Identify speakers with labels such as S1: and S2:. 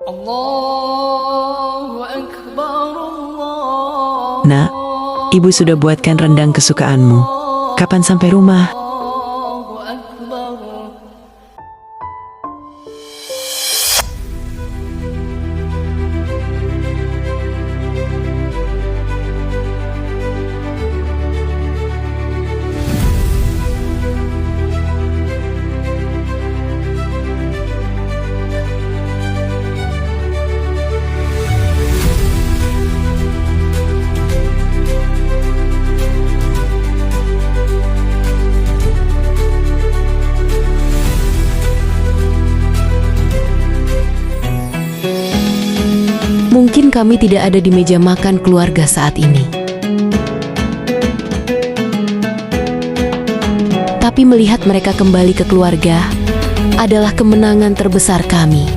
S1: Allahu Akbar,
S2: Nak, ibu sudah buatkan rendang kesukaanmu. Kapan sampai rumah?
S1: Allahu Akbar.
S3: Mungkin kami tidak ada di meja makan keluarga saat ini. Tapi melihat mereka kembali ke keluarga adalah kemenangan terbesar kami.